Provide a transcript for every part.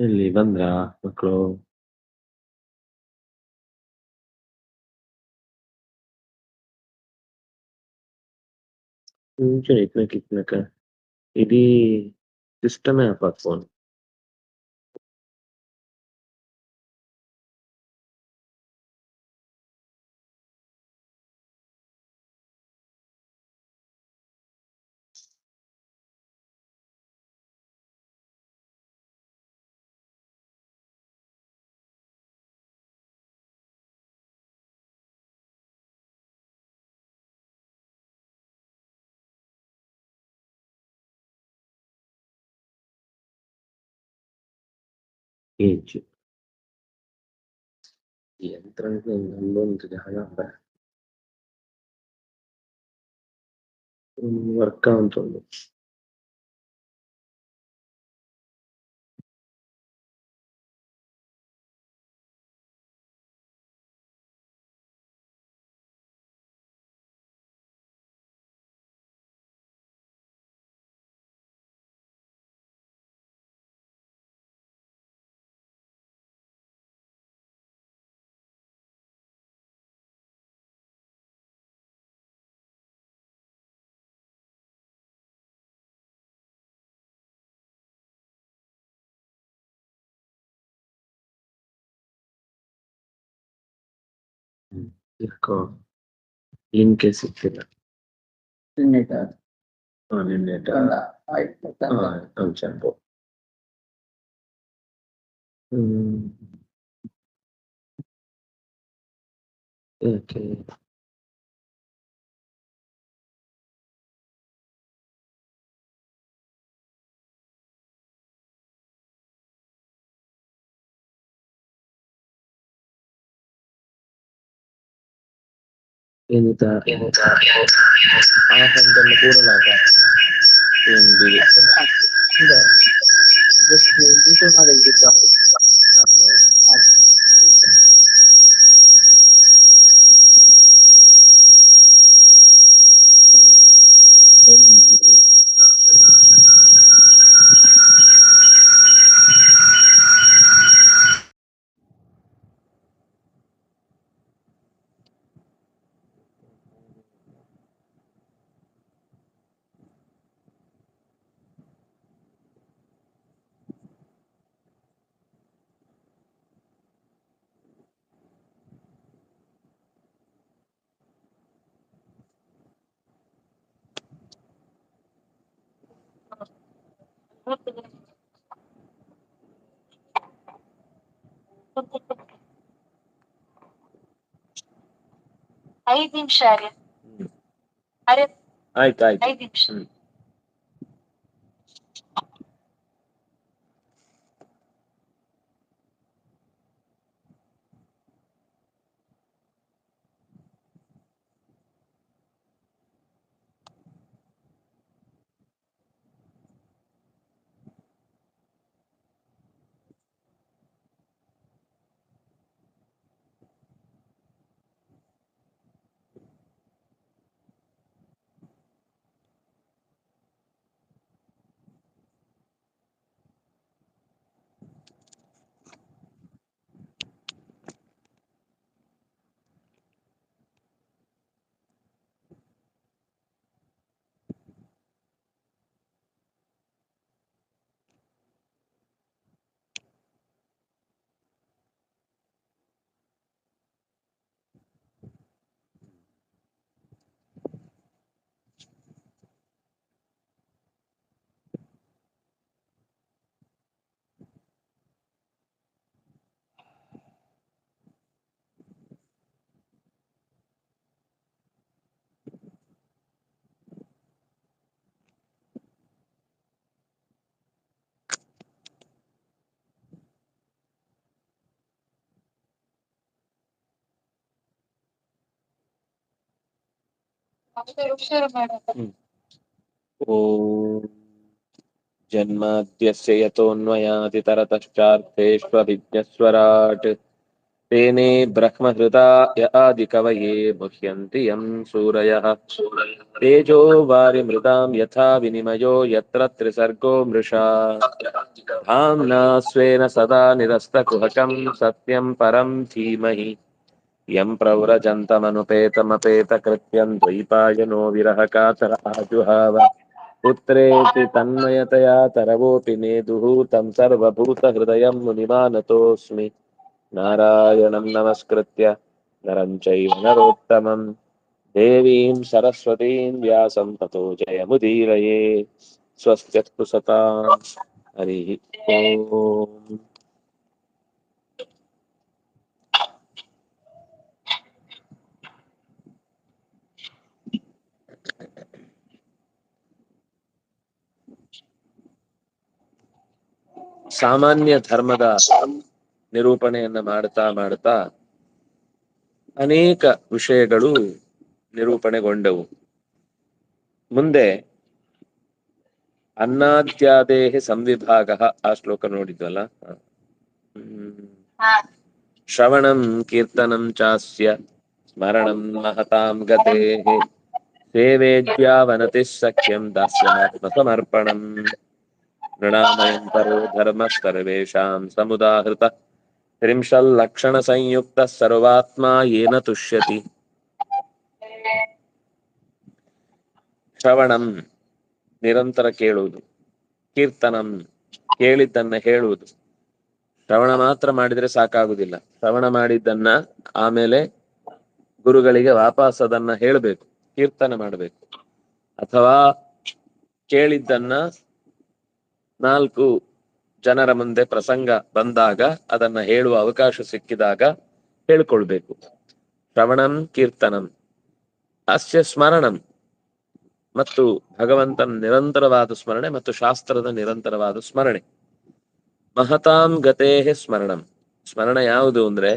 ಎಲ್ಲಿ ಬಂದ್ರಾ ಮಕ್ಕಳು? Mungkin itna ఇది సిస్టమే ఆఫ్ ఫోన్. ಏಜ್ ಯಂತ್ರಕ್ಕೆ ನಲ್ಲೊಂದು ಜಾಗ ವರ್ಕ್ అవుతుంది. ಯಾಕೋ ಲಿಂಕ್ ಸಿಗ್ತಿಲ್ಲ. ನಿನ್ನೆ ಚಾಂಪು ಓಕೆ. ಎಂತ ಆ ಹಂತಲ್ಲಿ ಕೂರಲಾಗ ಐದು ನಿಮಿಷ ಆಯ್ತು 5 ನಿಮಿಷ. ಓಂ ಜನ್ಮಾದ್ಯಸ್ಯ ಯತೋನ್ಮಯಾದಿತರತಶ್ಚಾರ್ಥೇಷ್ವಭಿಜ್ಞಸ್ವರಾಟ್ तेने ब्रह्महृदाय आदिकवये मुह्यन्ति यं सूरयः तेजो वारिमृदां यथा विनिमयो यत्र त्रिसर्गो मृषा धाम्ना स्वेन सदा निरस्तकुहकं सत्यं परं धीमहि यं प्रव्रजन्तमनुपेतमपेतकृत्यं द्वैपायनो विरहकातर आजुहाव पुत्रेति तन्मयतया तरवोऽपि नेदुः तं सर्वभूतहृदयं मुनिमानतोऽस्मि नारायणं नमस्कृत्य नरं चैव नरोत्तमं देवीं सरस्वतीं व्यासं ततो जयमुदीरये स्वस्त्यस्तु सतां हरिः ओम् ಸಾಮಾನ್ಯ ಧರ್ಮದ ನಿರೂಪಣೆಯನ್ನ ಮಾಡ್ತಾ ಮಾಡ್ತಾ ಅನೇಕ ವಿಷಯಗಳು ನಿರೂಪಣೆಗೊಂಡವು. ಮುಂದೆ ಅನ್ನಾದ್ಯಾದೇಹ ಸಂವಿಭಾಗ ಆ ಶ್ಲೋಕ ನೋಡಿದ್ವಲ್ಲ. ಶ್ರವಣಂ ಕೀರ್ತನಂ ಚಾಸ್ಯ ಸ್ಮರಣಂ ಮಹತಾಂ ಗತೇಃ ಸೇವೇದ್ಯಾವನತಿಃ ಸಖ್ಯಂ ದಾಸ್ಯಮಾತ್ಮ ಸಮರ್ಪಣಂ ನೃಣಾಮಯಂ ಪರೋ ಧರ್ಮ ಸರ್ವೇಷಾಂ ಸಮುದಾಹೃತ ತ್ರಿಂಶಲ್ಲಕ್ಷಣ ಸಂಯುಕ್ತ ಸರ್ವಾತ್ಮ ಯೇನ ತುಷ್ಯತಿ. ಶ್ರವಣಂ ನಿರಂತರ ಕೇಳುವುದು, ಕೀರ್ತನಂ ಕೇಳಿದ್ದನ್ನ ಹೇಳುವುದು. ಶ್ರವಣ ಮಾತ್ರ ಮಾಡಿದ್ರೆ ಸಾಕಾಗುದಿಲ್ಲ. ಶ್ರವಣ ಮಾಡಿದ್ದನ್ನ ಆಮೇಲೆ ಗುರುಗಳಿಗೆ ವಾಪಸ್ ಅದನ್ನ ಹೇಳಬೇಕು, ಕೀರ್ತನೆ ಮಾಡಬೇಕು. ಅಥವಾ ಕೇಳಿದ್ದನ್ನ 4 ಜನರ ಮುಂದೆ ಪ್ರಸಂಗ ಬಂದಾಗ ಅದನ್ನ ಹೇಳುವ ಅವಕಾಶ ಸಿಕ್ಕಿದಾಗ ಹೇಳ್ಕೊಳ್ಬೇಕು. ಶ್ರವಣಂ ಕೀರ್ತನಂ ಅಸ್ಯ ಸ್ಮರಣಂ, ಮತ್ತು ಭಗವಂತನ ನಿರಂತರವಾದ ಸ್ಮರಣೆ ಮತ್ತು ಶಾಸ್ತ್ರದ ನಿರಂತರವಾದ ಸ್ಮರಣೆ. ಮಹತಾಂ ಗತೇಃ ಸ್ಮರಣಂ, ಸ್ಮರಣ ಯಾವುದು ಅಂದ್ರೆ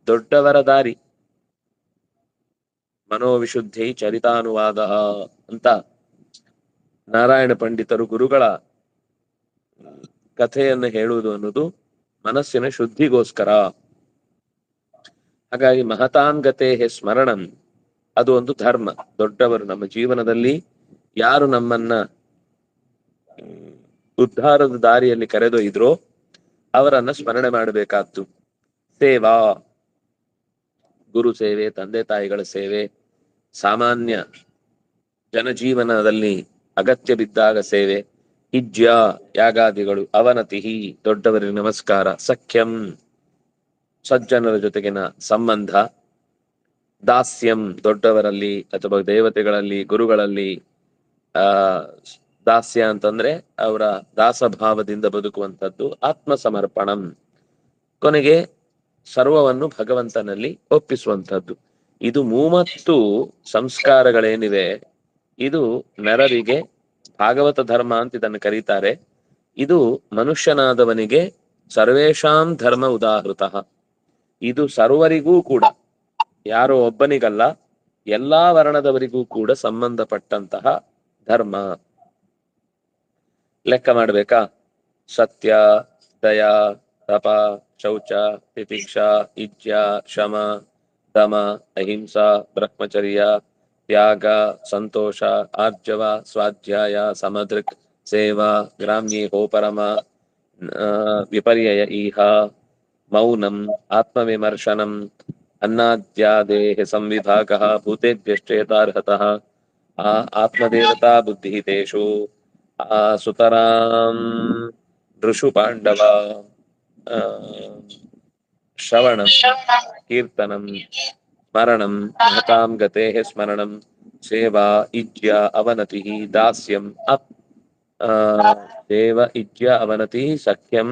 ದೊಡ್ಡವರ ದಾರಿ. ಮನೋವಿಶುದ್ಧಿ ಚರಿತಾನುವಾದ ಅಂತ ನಾರಾಯಣ ಪಂಡಿತರು ಗುರುಗಳ ಕಥೆಯನ್ನು ಹೇಳುವುದು ಅನ್ನೋದು ಮನಸ್ಸಿನ ಶುದ್ಧಿಗೋಸ್ಕರ. ಹಾಗಾಗಿ ಮಹತಾಂ ಗತೇಃ ಸ್ಮರಣಂ ಅದು ಒಂದು ಧರ್ಮ. ದೊಡ್ಡವರು ನಮ್ಮ ಜೀವನದಲ್ಲಿ ಯಾರು ನಮ್ಮನ್ನ ಉದ್ಧಾರದ ದಾರಿಯಲ್ಲಿ ಕರೆದೊಯ್ದ್ರೋ ಅವರನ್ನ ಸ್ಮರಣೆ ಮಾಡಬೇಕಾದ್ದು. ಸೇವಾ, ಗುರು ಸೇವೆ, ತಂದೆ ತಾಯಿಗಳ ಸೇವೆ, ಸಾಮಾನ್ಯ ಜನಜೀವನದಲ್ಲಿ ಅಗತ್ಯ ಬಿದ್ದಾಗ ಸೇವೆ, ಹಿಜ್ಯ ಯಾಗಾದಿಗಳು, ಅವನತಿ ದೊಡ್ಡವರಿಗೆ ನಮಸ್ಕಾರ, ಸಖ್ಯಂ ಸಜ್ಜನರ ಜೊತೆಗಿನ ಸಂಬಂಧ, ದಾಸ್ಯಂ ದೊಡ್ಡವರಲ್ಲಿ ಅಥವಾ ದೇವತೆಗಳಲ್ಲಿ ಗುರುಗಳಲ್ಲಿ ದಾಸ್ಯ ಅಂತಂದ್ರೆ ಅವರ ದಾಸಭಾವದಿಂದ ಬದುಕುವಂಥದ್ದು, ಆತ್ಮ ಸಮರ್ಪಣಂ ಕೊನೆಗೆ ಸರ್ವವನ್ನು ಭಗವಂತನಲ್ಲಿ ಒಪ್ಪಿಸುವಂಥದ್ದು. ಇದು 30 ಸಂಸ್ಕಾರಗಳೇನಿವೆ ಇದು ನರರಿಗೆ ಭಾಗವತ ಧರ್ಮ ಅಂತ ಇದನ್ನು ಕರೀತಾರೆ. ಇದು ಮನುಷ್ಯನಾದವನಿಗೆ ಸರ್ವೇಷಾಂ ಧರ್ಮ ಉದಾಹೃತಃ, ಇದು ಸರ್ವರಿಗೂ ಕೂಡ, ಯಾರೋ ಒಬ್ಬನಿಗಲ್ಲ ಎಲ್ಲಾ ವರ್ಣದವರಿಗೂ ಕೂಡ ಸಂಬಂಧಪಟ್ಟಂತಹ ಧರ್ಮ. ಲೆಕ್ಕ ಮಾಡ್ಬೇಕಾ? ಸತ್ಯ, ದಯಾ, ತಪ, ಶೌಚ, ತಿತಿಕ್ಷಾ, ಇಜ್ಯ, ಶಮ, ದಮ, ಅಹಿಂಸಾ, ಬ್ರಹ್ಮಚರ್ಯ, ತ್ಯಾಗ, ಸಂತೋಷ, ಆರ್ಜವ, ಸ್ವಾಧ್ಯಾಯ, ಸಮದೃಕ್, ಸೇವಾ, ಗ್ರಾಮ್ಯೇಹೋ ಪರಮ, ವಿಪರ್ಯಯ ಈಹ, ಮೌನಂ, ಆತ್ಮವಿಮರ್ಶನಂ, ಅನ್ನಾದ್ಯಾದೇಹ ಸಂವಿಭಾಗಃ, ಭೂತೇಭ್ಯಶ್ಚೇತಾರ್ಹತಃ, ಆತ್ಮದೇವತಾ ಬುದ್ಧಿ ತೇಷು, ಸುತರಾಂ ಋಷು ಪಾಂಡವ, ಶ್ರವಣಂ ಕೀರ್ತನಂ ಸ್ಮರಣಂ ಮಹತಾಂ ಗತೇಃ ಸ್ಮರಣಂ, ಸೇವಾ ಇಜ್ಯ ಅವನತಿ, ದಾಸ್ಯಂ ಸೇವ ಇಜ್ಯ ಅವನತಿ, ಸಖ್ಯಂ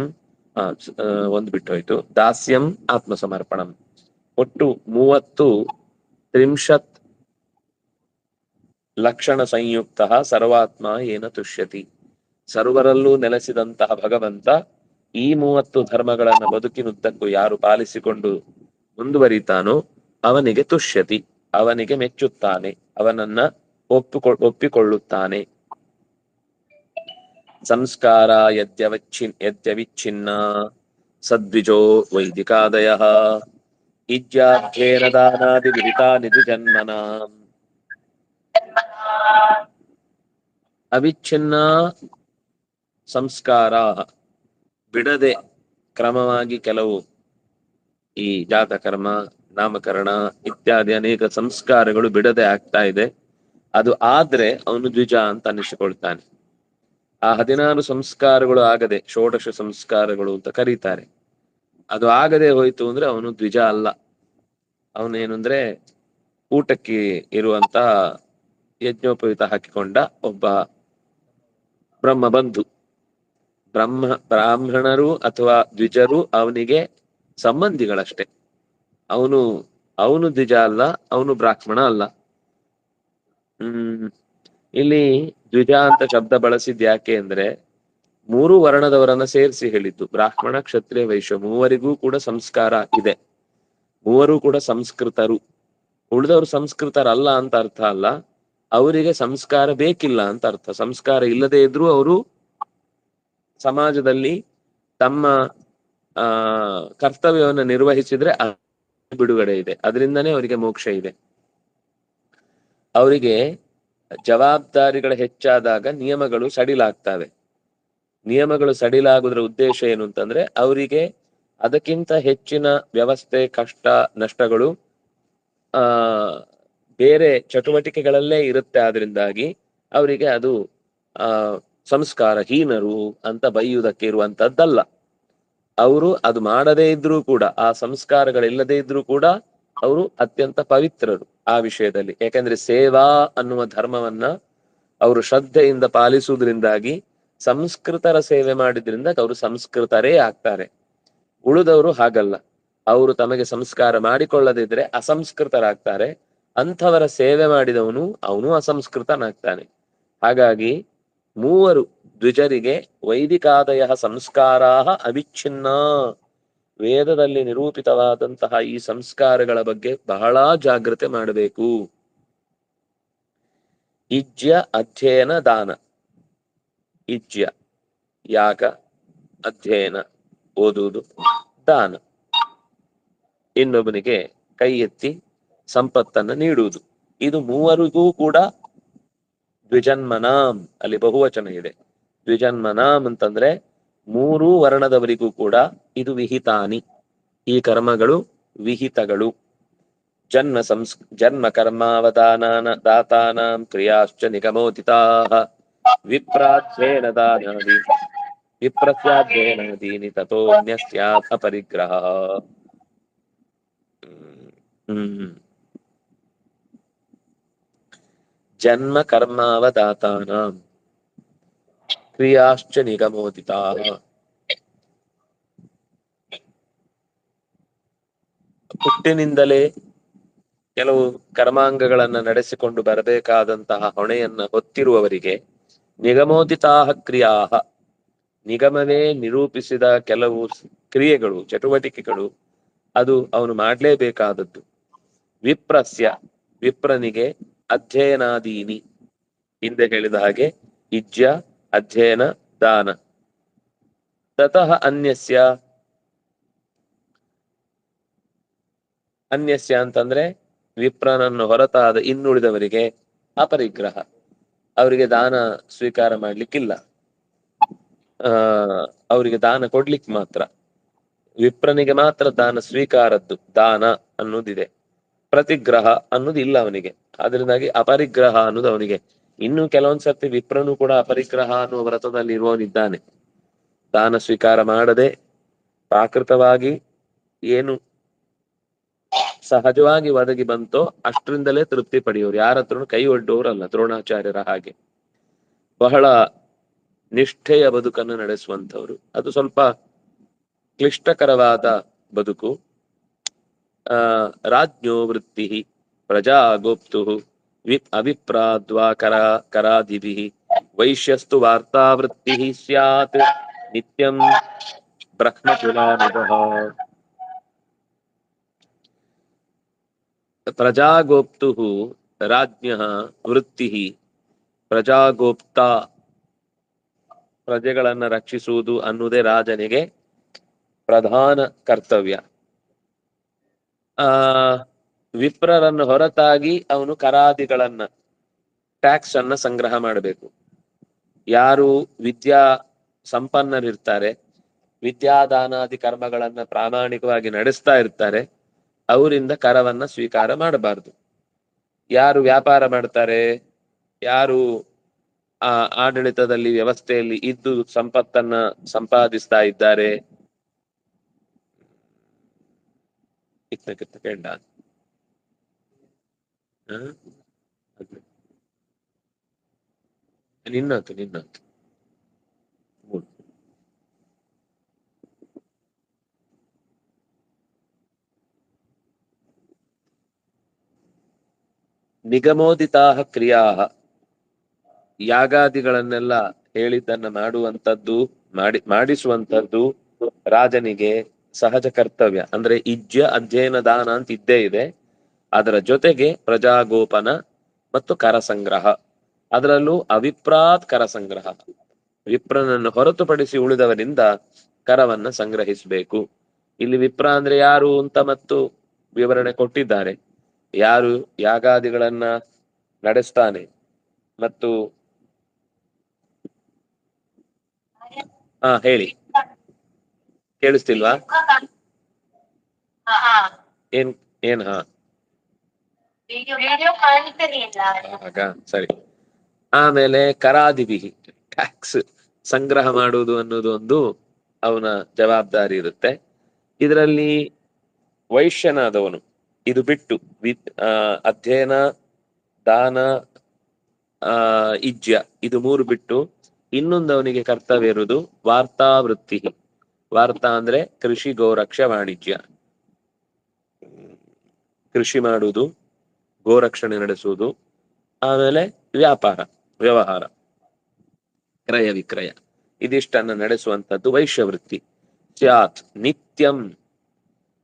ಒಂದು ಬಿಟ್ಟು ಹೋಯ್ತು, ದಾಸ್ಯಂ ಆತ್ಮಸಮರ್ಪಣಂ. ಒಟ್ಟು 30 ಲಕ್ಷಣ ಸಂಯುಕ್ತ ಸರ್ವಾತ್ಮ ಏನ ತುಷ್ಯತಿ. ಸರ್ವರಲ್ಲೂ ನೆಲೆಸಿದಂತಹ ಭಗವಂತ ಈ 30 ಧರ್ಮಗಳನ್ನ ಬದುಕಿನುದ್ದಕ್ಕೂ ಯಾರು ಪಾಲಿಸಿಕೊಂಡು ಮುಂದುವರಿತಾನೋ ಅವನಿಗೆ ತುಷ್ಯತಿ. ಅವನಿಗೆ ಮೆಚ್ಚುತ್ತಾನೆ, ಅವನನ್ನ ಒಪ್ಪಿಕೊಳ್ಳುತ್ತಾನೆ. ಸಂಸ್ಕಾರ ಯದ್ಯವಿಚ್ಛಿನ್ನ ಸದ್ವಿಜೋ ವೈದಿಕಾದಯ ಇಜ್ಯಾರ್ಥೇನ ದಾನಾದಿ ವಿಹಿತಾನಿಧಿ ಜನ್ಮನ. ಅವಿಚ್ಛಿನ್ನ ಸಂಸ್ಕಾರ, ಬಿಡದೆ ಕ್ರಮವಾಗಿ ಕೆಲವು ಈ ಜಾತಕರ್ಮ, ನಾಮಕರಣ ಇತ್ಯಾದಿ ಅನೇಕ ಸಂಸ್ಕಾರಗಳು ಬಿಡದೆ ಆಗ್ತಾ ಇದೆ. ಅದು ಆದ್ರೆ ಅವನು ದ್ವಿಜ ಅಂತ ಅನಿಸಿಕೊಳ್ತಾನೆ. ಆ 16 ಸಂಸ್ಕಾರಗಳು ಆಗದೆ, ಷೋಡಶ ಸಂಸ್ಕಾರಗಳು ಅಂತ ಕರೀತಾರೆ, ಅದು ಆಗದೆ ಹೋಯ್ತು ಅಂದ್ರೆ ಅವನು ದ್ವಿಜ ಅಲ್ಲ. ಅವನೇನಂದ್ರೆ ಊಟಕ್ಕೆ ಇರುವಂತ ಯಜ್ಞೋಪವೀತ ಹಾಕಿಕೊಂಡ ಒಬ್ಬ ಬ್ರಹ್ಮಬಂಧು. ಬ್ರಾಹ್ಮಣರು ಅಥವಾ ದ್ವಿಜರು ಅವನಿಗೆ ಸಂಬಂಧಿಗಳಷ್ಟೇ. ಅವನು ಅವನು ದ್ವಿಜ ಅಲ್ಲ, ಅವನು ಬ್ರಾಹ್ಮಣ ಅಲ್ಲ. ಇಲ್ಲಿ ದ್ವಿಜ ಅಂತ ಶಬ್ದ ಬಳಸಿದ್ ಯಾಕೆ ಅಂದ್ರೆ 3 ವರ್ಣದವರನ್ನ ಸೇರಿಸಿ ಹೇಳಿದ್ದು. ಬ್ರಾಹ್ಮಣ, ಕ್ಷತ್ರಿಯ, ವೈಶ್ಯ ಮೂವರಿಗೂ ಕೂಡ ಸಂಸ್ಕಾರ ಇದೆ, ಮೂವರು ಕೂಡ ಸಂಸ್ಕೃತರು. ಉಳಿದವರು ಸಂಸ್ಕೃತರಲ್ಲ ಅಂತ ಅರ್ಥ ಅಲ್ಲ, ಅವರಿಗೆ ಸಂಸ್ಕಾರ ಬೇಕಿಲ್ಲ ಅಂತ ಅರ್ಥ. ಸಂಸ್ಕಾರ ಇಲ್ಲದೆ ಇದ್ರೂ ಅವರು ಸಮಾಜದಲ್ಲಿ ತಮ್ಮ ಕರ್ತವ್ಯವನ್ನು ನಿರ್ವಹಿಸಿದ್ರೆ ಬಿಡುಗಡೆ ಇದೆ, ಅದರಿಂದನೇ ಅವರಿಗೆ ಮೋಕ್ಷ ಇದೆ. ಅವರಿಗೆ ಜವಾಬ್ದಾರಿಗಳು ಹೆಚ್ಚಾದಾಗ ನಿಯಮಗಳು ಸಡಿಲಾಗ್ತವೆ. ನಿಯಮಗಳು ಸಡಿಲಾಗುವುದರ ಉದ್ದೇಶ ಏನು ಅಂತಂದ್ರೆ ಅವರಿಗೆ ಅದಕ್ಕಿಂತ ಹೆಚ್ಚಿನ ವ್ಯವಸ್ಥೆ, ಕಷ್ಟ, ನಷ್ಟಗಳು ಬೇರೆ ಚಟುವಟಿಕೆಗಳಲ್ಲೇ ಇರುತ್ತೆ. ಆದ್ರಿಂದಾಗಿ ಅವರಿಗೆ ಅದು ಸಂಸ್ಕಾರಹೀನರು ಅಂತ ಬೈಯುವುದಕ್ಕೆ ಇರುವಂತದ್ದಲ್ಲ. ಅವರು ಅದು ಮಾಡದೇ ಇದ್ರೂ ಕೂಡ, ಆ ಸಂಸ್ಕಾರಗಳಿಲ್ಲದೆ ಇದ್ರೂ ಕೂಡ ಅವರು ಅತ್ಯಂತ ಪವಿತ್ರರು ಆ ವಿಷಯದಲ್ಲಿ. ಯಾಕಂದ್ರೆ ಸೇವಾ ಅನ್ನುವ ಧರ್ಮವನ್ನ ಅವರು ಶ್ರದ್ಧೆಯಿಂದ ಪಾಲಿಸುವುದರಿಂದಾಗಿ ಸಂಸ್ಕೃತರ ಸೇವೆ ಮಾಡಿದ್ರಿಂದ ಅವರು ಸಂಸ್ಕೃತರೇ ಆಗ್ತಾರೆ. ಉಳಿದವರು ಹಾಗಲ್ಲ, ಅವರು ತಮಗೆ ಸಂಸ್ಕಾರ ಮಾಡಿಕೊಳ್ಳದಿದ್ರೆ ಅಸಂಸ್ಕೃತರಾಗ್ತಾರೆ. ಅಂಥವರ ಸೇವೆ ಮಾಡಿದವನು ಅವನು ಅಸಂಸ್ಕೃತನಾಗ್ತಾನೆ. ಹಾಗಾಗಿ ಮೂವರು ದ್ವಿಜರಿಗೆ ವೈದಿಕಾದಯ ಸಂಸ್ಕಾರಾ ಅವಿಚ್ಛಿನ್ನ, ವೇದದಲ್ಲಿ ನಿರೂಪಿತವಾದಂತಹ ಈ ಸಂಸ್ಕಾರಗಳ ಬಗ್ಗೆ ಬಹಳ ಜಾಗ್ರತೆ ಮಾಡಬೇಕು. ಇಜ್ಯ, ಅಧ್ಯಯನ, ದಾನ. ಇಜ್ಯ ಯಾಗ, ಅಧ್ಯಯನ ಓದುವುದು, ದಾನ ಇನ್ನೊಬ್ಬನಿಗೆ ಕೈ ಎತ್ತಿ ಸಂಪತ್ತನ್ನು ನೀಡುವುದು. ಇದು ಮೂವರಿಗೂ ಕೂಡ ದ್ವಿಜನ್ಮನಾಂ, ಅಲ್ಲಿ ಬಹುವಚನ ಇದೆ. ದ್ವಿಜನ್ಮನಾಂ ಅಂತಂದ್ರೆ 3 ವರ್ಣದವರಿಗೂ ಕೂಡ ಇದು ವಿಹಿತಾನಿ, ಈ ಕರ್ಮಗಳು ವಿಹಿತಗಳು. ಜನ್ಮ ಕರ್ಮಾವದಾನಾನ ದಾತಾನಾಂ ಕ್ರಿಯಾಶ್ಚ ನಿಗಮೋದಿತಾಃ ವಿಪ್ರಾಧ್ಯಯನ ದಾನಾದಿ ವಿಪ್ರಸ್ಯಾಧ್ಯಯನಾದೀನಿ ತಥೋನ್ಯಸ್ಯಾಥ ಪರಿಗ್ರಹ. ಜನ್ಮ ಕರ್ಮಾವದಾತಾನಾಂ ಕ್ರಿಯಾಶ್ಚ ನಿಗಮೋದಿತಾಃ. ಹುಟ್ಟಿನಿಂದಲೇ ಕೆಲವು ಕರ್ಮಾಂಗಗಳನ್ನ ನಡೆಸಿಕೊಂಡು ಬರಬೇಕಾದಂತಹ ಹೊಣೆಯನ್ನ ಹೊತ್ತಿರುವವರಿಗೆ ನಿಗಮೋದಿತಾಹ ಕ್ರಿಯಾಹ, ನಿಗಮವೇ ನಿರೂಪಿಸಿದ ಕೆಲವು ಕ್ರಿಯೆಗಳು, ಚಟುವಟಿಕೆಗಳು, ಅದು ಅವನು ಮಾಡಲೇಬೇಕಾದದ್ದು. ವಿಪ್ರಸ್ಯ, ವಿಪ್ರನಿಗೆ ಅಧ್ಯಯನಾದೀನಿ, ಹಿಂದೆ ಹೇಳಿದ ಹಾಗೆ ಇಜ್ಯ, ಅಧ್ಯಯನ, ದಾನ. ತತಃ ಅನ್ಯಸ್ಯ, ಅನ್ಯಸ್ಯ ಅಂತಂದ್ರೆ ವಿಪ್ರನನ್ನು ಹೊರತಾದ ಇನ್ನುಳಿದವರಿಗೆ ಅಪರಿಗ್ರಹ, ಅವರಿಗೆ ದಾನ ಸ್ವೀಕಾರ ಮಾಡ್ಲಿಕ್ಕಿಲ್ಲ, ಅವರಿಗೆ ದಾನ ಕೊಡ್ಲಿಕ್ಕೆ ಮಾತ್ರ. ವಿಪ್ರನಿಗೆ ಮಾತ್ರ ದಾನ ಸ್ವೀಕಾರದ್ದು, ದಾನ ಅನ್ನೋದಿದೆ, ಪ್ರತಿಗ್ರಹ ಅನ್ನೋದು ಇಲ್ಲ ಅವನಿಗೆ. ಅದರಿಂದಾಗಿ ಅಪರಿಗ್ರಹ ಅನ್ನೋದು ಅವನಿಗೆ. ಇನ್ನು ಕೆಲವೊಂದ್ಸರ್ತಿ ವಿಪ್ರನು ಕೂಡ ಅಪರಿಗ್ರಹ ಅನ್ನುವ ವ್ರತದಲ್ಲಿ ಇರುವವನಿದ್ದಾನೆ. ದಾನ ಸ್ವೀಕಾರ ಮಾಡದೆ ಪ್ರಾಕೃತವಾಗಿ ಏನು ಸಹಜವಾಗಿ ಒದಗಿ ಬಂತೋ ಅಷ್ಟರಿಂದಲೇ ತೃಪ್ತಿ ಪಡೆಯೋರು, ಯಾರ ಹತ್ರನು ಕೈ ಒಡ್ಡೋರಲ್ಲ. ದ್ರೋಣಾಚಾರ್ಯರ ಹಾಗೆ ಬಹಳ ನಿಷ್ಠೆಯ ಬದುಕನ್ನು ನಡೆಸುವಂಥವ್ರು. ಅದು ಸ್ವಲ್ಪ ಕ್ಲಿಷ್ಟಕರವಾದ ಬದುಕು. ರಾಜ್ಞೋ ವೃತ್ತಿ ಪ್ರಜಾ ಗೋಪ್ತು ಅಭಿಪ್ರಾದ್ವಾ ಕರಾದಿಭಿ ವೈಶ್ಯಸ್ತು ವಾರ್ತಾವೃತ್ತಿ ಸ್ಯಾತ್ ನಿತ್ಯಂ ಬ್ರಹ್ಮಕುಲಾನುಭ. ಪ್ರಜಾಗೋಪ್ತು ರಾಜ್ಞ ವೃತ್ತಿ ಪ್ರಜಾಗೋಪ್ತ ಪ್ರಜೆಗಳನ್ನ ರಕ್ಷಿಸುವುದು ಅನ್ನುವುದೇ ರಾಜನಿಗೆ ಪ್ರಧಾನ ಕರ್ತವ್ಯ. ಆ ವಿಪ್ರರನ್ನು ಹೊರತಾಗಿ ಅವನು ಕರಾದಿಗಳನ್ನ ಟ್ಯಾಕ್ಸ್ ಅನ್ನ ಸಂಗ್ರಹ ಮಾಡಬೇಕು. ಯಾರು ವಿದ್ಯಾ ಸಂಪನ್ನರಿರ್ತಾರೆ, ವಿದ್ಯಾದಾನಾದಿ ಕರ್ಮಗಳನ್ನ ಪ್ರಾಮಾಣಿಕವಾಗಿ ನಡೆಸ್ತಾ ಇರ್ತಾರೆ, ಅವರಿಂದ ಕರವನ್ನ ಸ್ವೀಕಾರ ಮಾಡಬಾರದು. ಯಾರು ವ್ಯಾಪಾರ ಮಾಡ್ತಾರೆ, ಯಾರು ಆಡಳಿತದಲ್ಲಿ ವ್ಯವಸ್ಥೆಯಲ್ಲಿ ಇದ್ದು ಸಂಪತ್ತನ್ನ ಸಂಪಾದಿಸ್ತಾ ಇದ್ದಾರೆ, ಕೇಳ ನಿನ್ನತು ನಿಗಮೋದಿತಾ ಕ್ರಿಯಾ ಯಾಗಾದಿಗಳನ್ನೆಲ್ಲ ಹೇಳಿದ್ದನ್ನ ಮಾಡುವಂಥದ್ದು ಮಾಡಿಸುವಂಥದ್ದು ರಾಜನಿಗೆ ಸಹಜ ಕರ್ತವ್ಯ. ಅಂದ್ರೆ ಇಜ್ಯ ಅಧ್ಯಯನ ದಾನ ಅಂತ ಇದ್ದೇ ಇದೆ. ಅದರ ಜೊತೆಗೆ ಪ್ರಜಾಗೋಪನ ಮತ್ತು ಕರ ಸಂಗ್ರಹ, ಅದರಲ್ಲೂ ಅವಿಪ್ರಾತ್ ಕರ ಸಂಗ್ರಹ, ವಿಪ್ರನನ್ನು ಹೊರತುಪಡಿಸಿ ಉಳಿದವರಿಂದ ಕರವನ್ನ ಸಂಗ್ರಹಿಸಬೇಕು. ಇಲ್ಲಿ ವಿಪ್ರ ಅಂದ್ರೆ ಯಾರು ಅಂತ ಮತ್ತು ವಿವರಣೆ ಕೊಟ್ಟಿದ್ದಾರೆ. ಯಾರು ಯಾಗಾದಿಗಳನ್ನ ನಡೆಸ್ತಾನೆ ಮತ್ತು ಹೇಳಿ, ಕೇಳಿಸ್ತಿಲ್ವಾ? ಏನ್ ಏನ್ ಆಗ ಸರಿ. ಆಮೇಲೆ ಕರಾದಿಭಿ, ಟ್ಯಾಕ್ಸ್ ಸಂಗ್ರಹ ಮಾಡುವುದು ಅನ್ನೋದು ಒಂದು ಅವನ ಜವಾಬ್ದಾರಿ ಇರುತ್ತೆ. ಇದರಲ್ಲಿ ವೈಶ್ಯನಾದವನು ಇದು ಬಿಟ್ಟು ಅಧ್ಯಯನ, ದಾನ, ಇಜ್ಯ ಇದು ಮೂರು ಬಿಟ್ಟು ಇನ್ನೊಂದು ಅವನಿಗೆ ಕರ್ತವ್ಯ ಇರುವುದು ವಾರ್ತಾವೃತ್ತಿ. ವಾರ್ತಾ ಅಂದ್ರೆ ಕೃಷಿ, ಗೋರಕ್ಷ, ವಾಣಿಜ್ಯ. ಕೃಷಿ ಮಾಡುವುದು, ಗೋರಕ್ಷಣೆ ನಡೆಸುವುದು, ಆಮೇಲೆ ವ್ಯಾಪಾರ ವ್ಯವಹಾರ, ಕ್ರಯ ವಿಕ್ರಯ, ಇದಿಷ್ಟನ್ನ ನಡೆಸುವಂಥದ್ದು ವೈಶ್ಯವೃತ್ತಿ. ಸ್ಯಾತ್ ನಿತ್ಯಂ,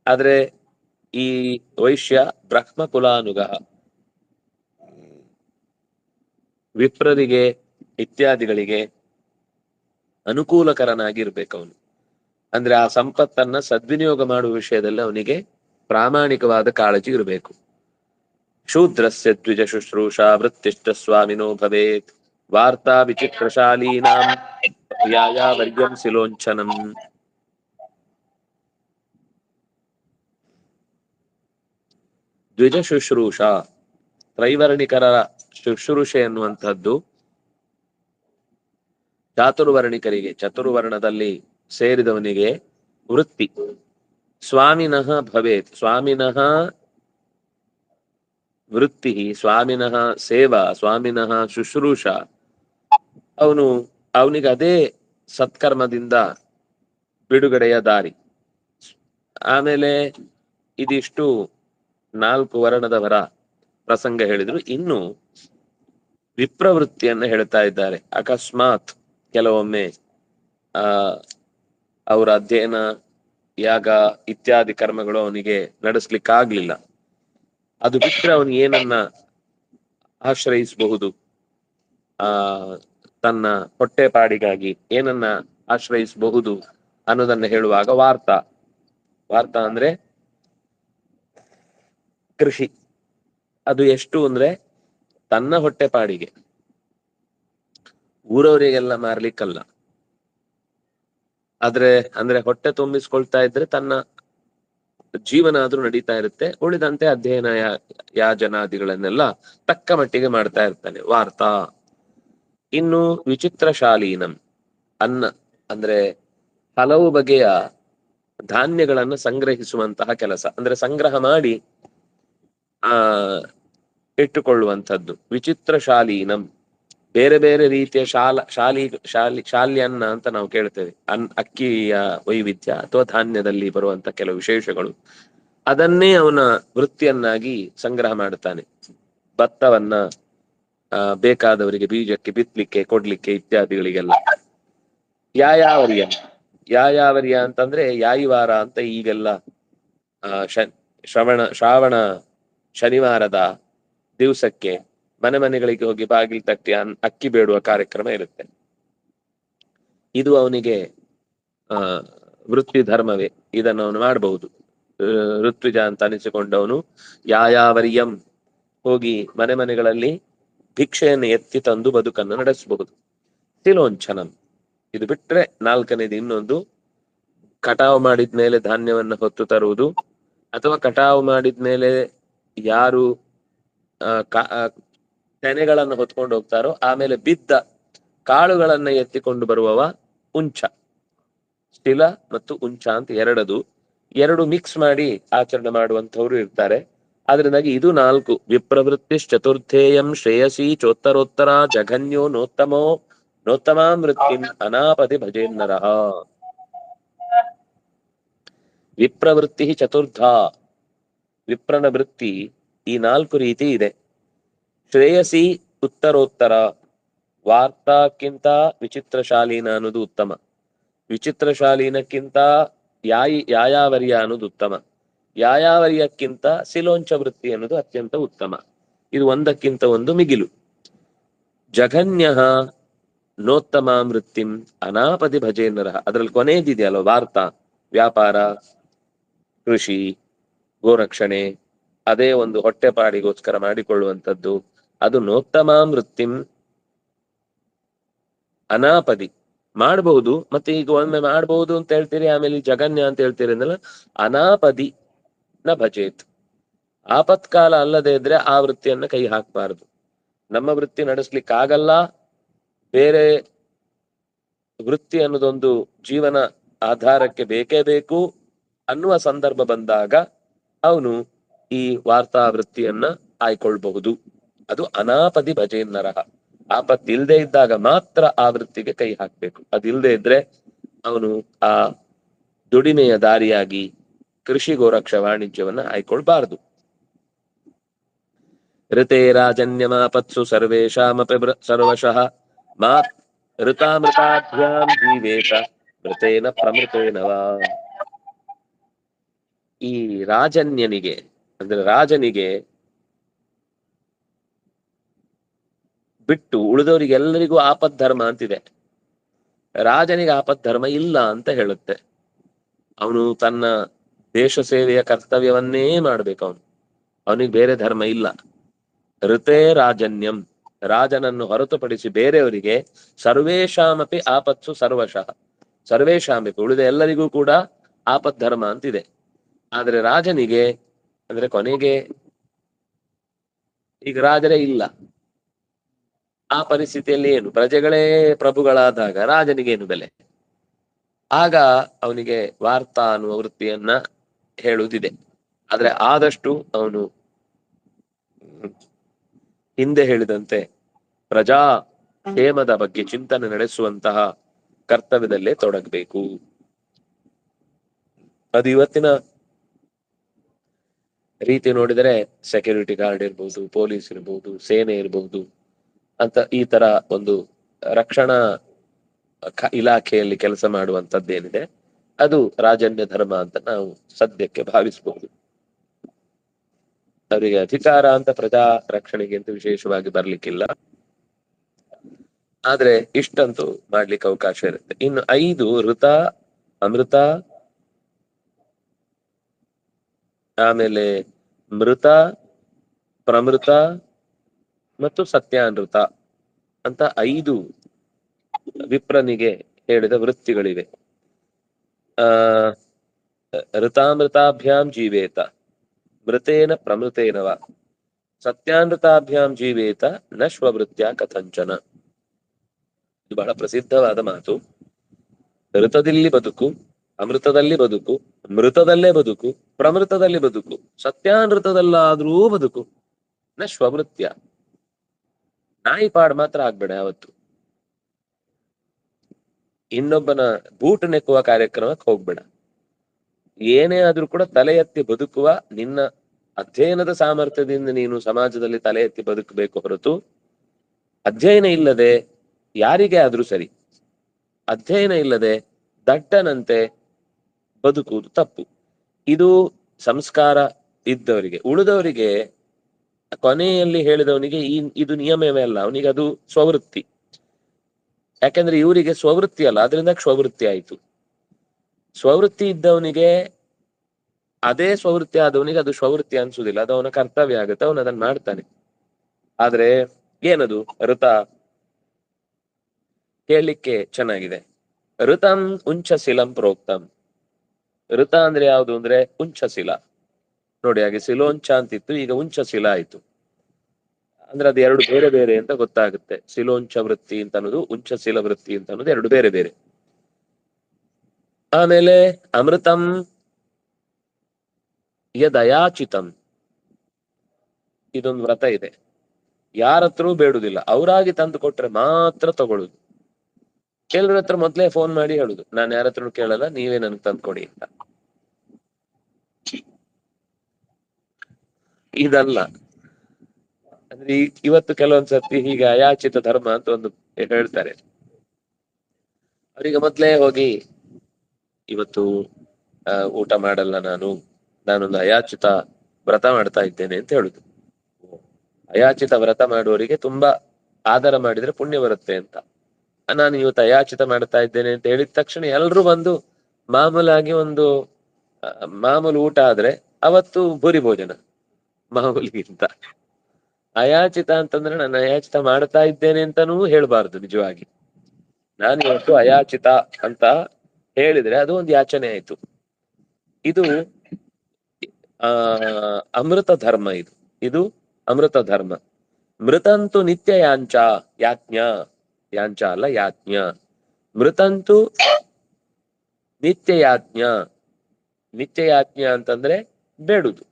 ಆದ್ರೆ ಈ ವೈಶ್ಯ ಬ್ರಹ್ಮ ಕುಲಾನುಗ, ವಿಪ್ರರಿಗೆ ಇತ್ಯಾದಿಗಳಿಗೆ ಅನುಕೂಲಕರನಾಗಿರ್ಬೇಕು ಅವನು. ಅಂದ್ರೆ ಆ ಸಂಪತ್ತನ್ನ ಸದ್ವಿನಿಯೋಗ ಮಾಡುವ ವಿಷಯದಲ್ಲಿ ಅವನಿಗೆ ಪ್ರಾಮಾಣಿಕವಾದ ಕಾಳಜಿ ಇರಬೇಕು. ಶೂದ್ರಸ್ಯ ದ್ವಿಜ ಶುಶ್ರೂಷಾ ವೃತ್ತಿಷ್ಠ ಸ್ವಾಮಿನೋ ಭವೇತ್ ವಾರ್ತಾ ವಿಚಿತ್ರಶಾಲೀನಾಂ ಯಾಯಾವರ್ಯಂ ಸಿಲೋಂಚನಂ. ದ್ವಿಜ ಶುಶ್ರೂಷಾ, ತ್ರೈವರ್ಣಿಕರ ಶುಶ್ರೂಷೆ ಎನ್ನುವಂಥದ್ದು ಚಾತುರ್ವರ್ಣಿಕರಿಗೆ, ಚತುರ್ವರ್ಣದಲ್ಲಿ ಸೇರಿದವನಿಗೆ ವೃತ್ತಿ. ಸ್ವಾಮಿನಃ ಭವೇತ್, ಸ್ವಾಮಿನಃ ವೃತ್ತಿ, ಸ್ವಾಮಿನಃ ಸೇವಾ, ಸ್ವಾಮಿನಃ ಶುಶ್ರೂಷಾ, ಅವನಿಗೆ ಅದೇ ಸತ್ಕರ್ಮದಿಂದ ಬಿಡುಗಡೆಯ ದಾರಿ. ಆಮೇಲೆ ಇದಿಷ್ಟು 4 ವರ್ಣದವರ ಪ್ರಸಂಗ ಹೇಳಿದ್ರು. ಇನ್ನು ವಿಪ್ರವೃತ್ತಿಯನ್ನ ಹೇಳ್ತಾ ಇದ್ದಾರೆ. ಅಕಸ್ಮಾತ್ ಕೆಲವೊಮ್ಮೆ ಅವರ ಅಧ್ಯಯನ, ಯಾಗ ಇತ್ಯಾದಿ ಕರ್ಮಗಳು ಅವನಿಗೆ ನಡೆಸ್ಲಿಕ್ಕಾಗ್ಲಿಲ್ಲ, ಅದು ಬಿಟ್ಟರೆ ಅವನು ಏನನ್ನ ಆಶ್ರಯಿಸಬಹುದು, ತನ್ನ ಹೊಟ್ಟೆಪಾಡಿಗಾಗಿ ಏನನ್ನ ಆಶ್ರಯಿಸಬಹುದು ಅನ್ನೋದನ್ನ ಹೇಳುವಾಗ ವಾರ್ತಾ ಅಂದ್ರೆ ಕೃಷಿ. ಅದು ಎಷ್ಟು ಅಂದ್ರೆ ತನ್ನ ಹೊಟ್ಟೆಪಾಡಿಗೆ, ಊರವರಿಗೆಲ್ಲ ಮಾರ್ಲಿಕ್ಕಲ್ಲ. ಅಂದ್ರೆ ಹೊಟ್ಟೆ ತುಂಬಿಸ್ಕೊಳ್ತಾ ಇದ್ರೆ ತನ್ನ ಜೀವನ ಆದ್ರೂ ನಡೀತಾ ಇರುತ್ತೆ, ಉಳಿದಂತೆ ಅಧ್ಯಯನ ಯಾಜನಾದಿಗಳನ್ನೆಲ್ಲ ತಕ್ಕ ಮಟ್ಟಿಗೆ ಮಾಡ್ತಾ ಇರ್ತಾನೆ, ವಾರ್ತಾ. ಇನ್ನು ವಿಚಿತ್ರ ಶಾಲೀನಂ, ಅನ್ನ ಅಂದ್ರೆ ಹಲವು ಬಗೆಯ ಧಾನ್ಯಗಳನ್ನು ಸಂಗ್ರಹಿಸುವಂತಹ ಕೆಲಸ, ಅಂದ್ರೆ ಸಂಗ್ರಹ ಮಾಡಿ ಇಟ್ಟುಕೊಳ್ಳುವಂಥದ್ದು. ವಿಚಿತ್ರ ಶಾಲೀನಂ, ಬೇರೆ ಬೇರೆ ರೀತಿಯ ಶಾಲ್ಯನ್ನ ಅಂತ ನಾವು ಕೇಳ್ತೇವೆ. ಅಕ್ಕಿಯ ವೈವಿಧ್ಯ ಅಥವಾ ಧಾನ್ಯದಲ್ಲಿ ಬರುವಂತ ಕೆಲವು ವಿಶೇಷಗಳು, ಅದನ್ನೇ ಅವನ ವೃತ್ತಿಯನ್ನಾಗಿ ಸಂಗ್ರಹ ಮಾಡ್ತಾನೆ. ಭತ್ತವನ್ನ ಬೇಕಾದವರಿಗೆ ಬೀಜಕ್ಕೆ ಬಿತ್ತಲಿಕ್ಕೆ ಕೊಡ್ಲಿಕ್ಕೆ ಇತ್ಯಾದಿಗಳಿಗೆಲ್ಲ. ಯಾಯಾವರ್ಯ ಅಂತಂದ್ರೆ ಯಾಯಿವಾರ ಅಂತ ಈಗೆಲ್ಲ ಶ್ರಾವಣ ಶನಿವಾರದ ದಿವಸಕ್ಕೆ ಮನೆ ಮನೆಗಳಿಗೆ ಹೋಗಿ ಬಾಗಿಲು ತಟ್ಟಿ ಅಕ್ಕಿ ಬೇಡುವ ಕಾರ್ಯಕ್ರಮ ಇರುತ್ತೆ. ಇದು ಅವನಿಗೆ ವೃತ್ತಿ ಧರ್ಮವೇ, ಇದನ್ನು ಅವನು ಮಾಡಬಹುದು. ಋತ್ವಿಜ ಅಂತ ಅನಿಸಿಕೊಂಡವನು ಯಾಯಾವರಿಯಂ ಹೋಗಿ ಮನೆ ಮನೆಗಳಲ್ಲಿ ಭಿಕ್ಷೆಯನ್ನು ಎತ್ತಿ ತಂದು ಬದುಕನ್ನು ನಡೆಸಬಹುದು. ತಿಲೋಂಚನಂ, ಇದು ಬಿಟ್ರೆ ನಾಲ್ಕನೇದು ಇನ್ನೊಂದು, ಕಟಾವು ಮಾಡಿದ್ಮೇಲೆ ಧಾನ್ಯವನ್ನು ಹೊತ್ತು ತರುವುದು, ಅಥವಾ ಕಟಾವು ಮಾಡಿದ್ಮೇಲೆ ಯಾರು ತೆನೆಗಳನ್ನು ಹೊತ್ಕೊಂಡು ಹೋಗ್ತಾರೋ ಆಮೇಲೆ ಬಿದ್ದ ಕಾಳುಗಳನ್ನ ಎತ್ತಿಕೊಂಡು ಬರುವವ ಉಂಚ. ಸ್ಥಿಲ ಮತ್ತು ಉಂಚ ಅಂತ ಎರಡು ಮಿಕ್ಸ್ ಮಾಡಿ ಆಚರಣೆ ಮಾಡುವಂತವ್ರು ಇರ್ತಾರೆ. ಅದರಿಂದಾಗಿ ಇದು 4 ವಿಪ್ರವೃತ್ತಿ ಚತುರ್ಥೇಯಂ ಶ್ರೇಯಸಿ ಚೋತ್ತರೋತ್ತರ ಜಘನ್ಯೋ ನೋತ್ತಮಾಂ ವೃತ್ತಿಂ ಅನಾಪತಿ ಭಜೇನ್ನರಃ. ವಿಪ್ರವೃತ್ತಿ ಚತುರ್ಧ, ವಿಪ್ರನ ವೃತ್ತಿ ಈ 4 ರೀತಿ ಇದೆ. ಶ್ರೇಯಸಿ ಉತ್ತರೋತ್ತರ, ವಾರ್ತಾಕ್ಕಿಂತ ವಿಚಿತ್ರಶಾಲೀನ ಅನ್ನೋದು ಉತ್ತಮ, ವಿಚಿತ್ರಶಾಲೀನಕ್ಕಿಂತ ಯಾಯಾವರ್ಯ ಅನ್ನೋದು ಉತ್ತಮ, ಯಾಯಾವರ್ಯಕ್ಕಿಂತ ಸಿಲೋಂಚ ವೃತ್ತಿ ಅನ್ನೋದು ಅತ್ಯಂತ ಉತ್ತಮ. ಇದು ಒಂದಕ್ಕಿಂತ ಒಂದು ಮಿಗಿಲು. ಜಘನ್ಯ ನೋತ್ತಮಾಂ ವೃತ್ತಿಂ ಅನಾಪದಿ ಭಜೇನರ, ಅದ್ರಲ್ಲಿ ಕೊನೆಯದಿದೆಯಲ್ಲ ವಾರ್ತಾ, ವ್ಯಾಪಾರ, ಕೃಷಿ, ಗೋರಕ್ಷಣೆ, ಅದೇ ಒಂದು ಹೊಟ್ಟೆಪಾಡಿಗೋಸ್ಕರ ಮಾಡಿಕೊಳ್ಳುವಂಥದ್ದು, ಅದು ನೋತ್ತಮಾಂ ವೃತ್ತಿಂ ಅನಾಪದಿ ಮಾಡಬಹುದು. ಮತ್ತೆ ಈಗ ಒಮ್ಮೆ ಮಾಡಬಹುದು ಅಂತ ಹೇಳ್ತೀರಿ, ಆಮೇಲೆ ಜಗನ್ಯ ಅಂತ ಹೇಳ್ತೀರಿ ಅಂದಲ್ಲ, ಅನಾಪದಿ ನ ಭಜೇತ್. ಆಪತ್ಕಾಲ ಅಲ್ಲದೆ ಇದ್ರೆ ಆ ವೃತ್ತಿಯನ್ನ ಕೈ ಹಾಕಬಾರದು. ನಮ್ಮ ವೃತ್ತಿ ನಡೆಸ್ಲಿಕ್ಕಾಗಲ್ಲ, ಬೇರೆ ವೃತ್ತಿ ಅನ್ನೋದೊಂದು ಜೀವನ ಆಧಾರಕ್ಕೆ ಬೇಕೇ ಬೇಕು ಅನ್ನುವ ಸಂದರ್ಭ ಬಂದಾಗ ಅವನು ಈ ವಾರ್ತಾ ವೃತ್ತಿಯನ್ನ ಆಯ್ಕೊಳ್ಬಹುದು. ಅದು ಅನಾಪದಿ ಭಜೇನ್ನರಹ. ಆಪತ್ತಿಲ್ದೇ ಇದ್ದಾಗ ಮಾತ್ರ ಆ ವೃತ್ತಿಗೆ ಕೈ ಹಾಕ್ಬೇಕು. ಅದಿಲ್ಲದೆ ಇದ್ರೆ ಅವನು ಆ ದುಡಿಮೆಯ ದಾರಿಯಾಗಿ ಕೃಷಿ ಗೋರಕ್ಷ ವಾಣಿಜ್ಯವನ್ನ ಆಯ್ಕೊಳ್ಬಾರದು. ಋತೆ ರಾಜನ್ಯಮಾಪತ್ಸು ಸರ್ವೇಷಾಮಪಿ ಸರ್ವಶಃ ಮಾ ಋತಾಮೃತಾಭ್ಯಾಂ ಜೀವೇತ ಮೃತೇನ ಪ್ರಮೃತೇನವಾ. ಈ ರಾಜನ್ಯನಿಗೆ ಅಂದ್ರೆ ರಾಜನಿಗೆ ಬಿಟ್ಟು ಉಳಿದವರಿಗೆಲ್ಲರಿಗೂ ಆಪದ್ಧರ್ಮ ಅಂತಿದೆ. ರಾಜನಿಗೆ ಆಪದ್ಧರ್ಮ ಇಲ್ಲ ಅಂತ ಹೇಳುತ್ತೆ. ಅವನು ತನ್ನ ದೇಶ ಸೇವೆಯ ಕರ್ತವ್ಯವನ್ನೇ ಮಾಡ್ಬೇಕು. ಅವನಿಗೆ ಬೇರೆ ಧರ್ಮ ಇಲ್ಲ. ಋತೇ ರಾಜನ್ಯಂ, ರಾಜನನ್ನು ಹೊರತುಪಡಿಸಿ ಬೇರೆಯವರಿಗೆ ಸರ್ವೇಶಾಮಪಿ ಆಪತ್ಸು ಸರ್ವಶಃ, ಸರ್ವೇಶಾಮಪಿ ಉಳಿದ ಎಲ್ಲರಿಗೂ ಕೂಡ ಆಪದ್ಧರ್ಮ ಅಂತಿದೆ. ಆದ್ರೆ ರಾಜನಿಗೆ ಅಂದ್ರೆ ಕೊನೆಗೆ ಈಗ ರಾಜರೇ ಇಲ್ಲ, ಆ ಪರಿಸ್ಥಿತಿಯಲ್ಲಿ ಏನು, ಪ್ರಜೆಗಳೇ ಪ್ರಭುಗಳಾದಾಗ ರಾಜನಿಗೇನು ಬೆಲೆ? ಆಗ ಅವನಿಗೆ ವಾರ್ತಾ ಅನ್ನುವ ವೃತ್ತಿಯನ್ನ ಹೇಳುವುದಿದೆ. ಆದ್ರೆ ಆದಷ್ಟು ಅವನು ಹಿಂದೆ ಹೇಳಿದಂತೆ ಪ್ರಜಾ ಕ್ಷೇಮದ ಬಗ್ಗೆ ಚಿಂತನೆ ನಡೆಸುವಂತಹ ಕರ್ತವ್ಯದಲ್ಲೇ ತೊಡಗಬೇಕು. ಅದು ಇವತ್ತಿನ ರೀತಿ ನೋಡಿದರೆ ಸೆಕ್ಯೂರಿಟಿ ಗಾರ್ಡ್ ಇರ್ಬೋದು, ಪೊಲೀಸ್ ಇರ್ಬೋದು, ಸೇನೆ ಇರ್ಬೋದು ಅಂತ ಈ ತರ ಒಂದು ರಕ್ಷಣಾ ಇಲಾಖೆಯಲ್ಲಿ ಕೆಲಸ ಮಾಡುವಂತದ್ದೇನಿದೆ ಅದು ರಾಜನ್ಯ ಧರ್ಮ ಅಂತ ನಾವು ಸದ್ಯಕ್ಕೆ ಭಾವಿಸಬಹುದು. ಅವರಿಗೆ ಅಧಿಕಾರ ಅಂತ ಪ್ರಜಾ ರಕ್ಷಣೆಗೆ ಅಂತ ವಿಶೇಷವಾಗಿ ಬರ್ಲಿಕ್ಕಿಲ್ಲ, ಆದ್ರೆ ಇಷ್ಟಂತೂ ಮಾಡ್ಲಿಕ್ಕೆ ಅವಕಾಶ ಇರುತ್ತೆ. ಇನ್ನು 5 ಋತ, ಅಮೃತ, ಆಮೇಲೆ ಮೃತ, ಪ್ರಮೃತ ಮತ್ತು ಸತ್ಯಾನೃತ ಅಂತ 5 ವಿಪ್ರನಿಗೆ ಹೇಳಿದ ವೃತ್ತಿಗಳಿವೆ. ಋತಾಮೃತಾಭ್ಯಾಂ ಜೀವೇತ ಮೃತೇನ ಪ್ರಮೃತೇನವ ಸತ್ಯಾನೃತಾಭ್ಯಾಂ ಜೀವೇತ ನ ಶ್ವವೃತ್ಯ ಕಥಂಚನ. ಇದು ಬಹಳ ಪ್ರಸಿದ್ಧವಾದ ಮಾತು. ಋತದಲ್ಲಿ ಬದುಕು, ಅಮೃತದಲ್ಲಿ ಬದುಕು, ಮೃತದಲ್ಲೇ ಬದುಕು, ಪ್ರಮೃತದಲ್ಲಿ ಬದುಕು, ಸತ್ಯಾನೃತದಲ್ಲಾದ್ರೂ ಬದುಕು, ನ ಶ್ವವೃತ್ಯ. ನಾಯಿ ಪಾಡ್ ಮಾತ್ರ ಆಗ್ಬೇಡ ಯಾವತ್ತು. ಇನ್ನೊಬ್ಬನ ಬೂಟ್ ನೆಕ್ಕುವ ಕಾರ್ಯಕ್ರಮಕ್ಕೆ ಹೋಗ್ಬೇಡ. ಏನೇ ಆದ್ರೂ ಕೂಡ ತಲೆ ಎತ್ತಿ ಬದುಕುವ ನಿನ್ನ ಅಧ್ಯಯನದ ಸಾಮರ್ಥ್ಯದಿಂದ ನೀನು ಸಮಾಜದಲ್ಲಿ ತಲೆ ಎತ್ತಿ ಬದುಕಬೇಕು ಹೊರತು ಅಧ್ಯಯನ ಇಲ್ಲದೆ ಯಾರಿಗೆ ಆದ್ರೂ ಸರಿ, ಅಧ್ಯಯನ ಇಲ್ಲದೆ ದಡ್ಡನಂತೆ ಬದುಕುವುದು ತಪ್ಪು. ಇದು ಸಂಸ್ಕಾರ ಇದ್ದವರಿಗೆ. ಉಳಿದವರಿಗೆ ಕೊನೆಯಲ್ಲಿ ಹೇಳಿದವನಿಗೆ ಇದು ನಿಯಮವೇ ಅಲ್ಲ, ಅವನಿಗೆ ಅದು ಸ್ವವೃತ್ತಿ. ಯಾಕಂದ್ರೆ ಇವರಿಗೆ ಸ್ವವೃತ್ತಿ ಅಲ್ಲ, ಅದರಿಂದ ಸ್ವವೃತ್ತಿ ಆಯ್ತು. ಸ್ವವೃತ್ತಿ ಇದ್ದವನಿಗೆ, ಅದೇ ಸ್ವವೃತ್ತಿ ಆದವನಿಗೆ ಅದು ಸ್ವವೃತ್ತಿ ಅನ್ಸುದಿಲ್ಲ, ಅದು ಅವನ ಕರ್ತವ್ಯ ಆಗುತ್ತೆ, ಅವನು ಅದನ್ನ ಮಾಡ್ತಾನೆ. ಆದ್ರೆ ಏನದು ಋತ? ಕೇಳಲಿಕ್ಕೆ ಚೆನ್ನಾಗಿದೆ. ಋತಂ ಉಂಚಶಿಲಂ ಪ್ರೋಕ್ತಂ. ಋತ ಅಂದ್ರೆ ಯಾವುದು ಅಂದ್ರೆ ಉಂಚಶಿಲ. ನೋಡಿ, ಹಾಗೆ ಶಿಲೋಂಚ ಅಂತಿತ್ತು, ಈಗ ಉಂಚಶಿಲ ಆಯ್ತು. ಅಂದ್ರೆ ಅದು ಎರಡು ಬೇರೆ ಬೇರೆ ಅಂತ ಗೊತ್ತಾಗುತ್ತೆ. ಶಿಲೋಂಚ ವೃತ್ತಿ ಅಂತ ಅನ್ನೋದು, ಉಂಚಶಿಲ ವೃತ್ತಿ ಅಂತ ಅನ್ನೋದು ಎರಡು ಬೇರೆ ಬೇರೆ. ಆಮೇಲೆ ಅಮೃತಂ ಯದಯಾಚಿತಂ, ಇದೊಂದು ವ್ರತ ಇದೆ. ಯಾರತ್ರೂ ಬೇಡುದಿಲ್ಲ, ಅವರಾಗಿ ತಂದು ಕೊಟ್ರೆ ಮಾತ್ರ ತಗೊಳುದು. ಕೆಲವ್ರ ಹತ್ರ ಮೊದ್ಲೇ ಫೋನ್ ಮಾಡಿ ಹೇಳುದು, ನಾನು ಯಾರ ಹತ್ರ ಕೇಳಲ್ಲ, ನೀವೇ ನನ್ಗೆ ತಂದ್ಕೊಡಿ ಅಂತ. ಇದಲ್ಲ. ಅಂದ್ರೆ ಇವತ್ತು ಕೆಲವೊಂದ್ಸರ್ತಿ ಹೀಗೆ ಅಯಾಚಿತ ಧರ್ಮ ಅಂತ ಒಂದು ಹೇಳ್ತಾರೆ. ಅವರಿಗೆ ಮೊದ್ಲೇ ಹೋಗಿ, ಇವತ್ತು ಊಟ ಮಾಡಲ್ಲ, ನಾನೊಂದು ಅಯಾಚಿತ ವ್ರತ ಮಾಡ್ತಾ ಇದ್ದೇನೆ ಅಂತ ಹೇಳುದು. ಅಯಾಚಿತ ವ್ರತ ಮಾಡುವವರಿಗೆ ತುಂಬಾ ಆದರ ಮಾಡಿದ್ರೆ ಪುಣ್ಯ ಬರುತ್ತೆ ಅಂತ. ನಾನು ಇವತ್ತು ಅಯಾಚಿತ ಮಾಡ್ತಾ ಇದ್ದೇನೆ ಅಂತ ಹೇಳಿದ ತಕ್ಷಣ ಎಲ್ರು ಬಂದು ಮಾಮೂಲಾಗಿ ಒಂದು ಮಾಮೂಲು ಊಟ ಆದ್ರೆ ಅವತ್ತು ಭೂರಿ ಭೋಜನ ಮಾಮೂಲಿಗಿಂತ. ಅಯಾಚಿತ ಅಂತಂದ್ರೆ ನಾನು ಅಯಾಚಿತ ಮಾಡ್ತಾ ಇದ್ದೇನೆ ಅಂತಾನೂ ಹೇಳ್ಬಾರ್ದು. ನಿಜವಾಗಿ ನಾನು ಇವತ್ತು ಅಯಾಚಿತ ಅಂತ ಹೇಳಿದ್ರೆ ಅದು ಒಂದು ಯಾಚನೆ ಆಯ್ತು. ಇದು ಆ ಅಮೃತ ಧರ್ಮ. ಇದು ಅಮೃತ ಧರ್ಮ. ಮೃತಂತು ನಿತ್ಯ ಯಾಂಚ, ಯಾಜ್ಞ, ಯಾಂಚ ಅಲ್ಲ ಯಾಜ್ಞ. ಮೃತಂತು ನಿತ್ಯ ಯಾಜ್ಞ. ನಿತ್ಯ ಯಾಜ್ಞ ಅಂತಂದ್ರೆ ಬೇಡುದು,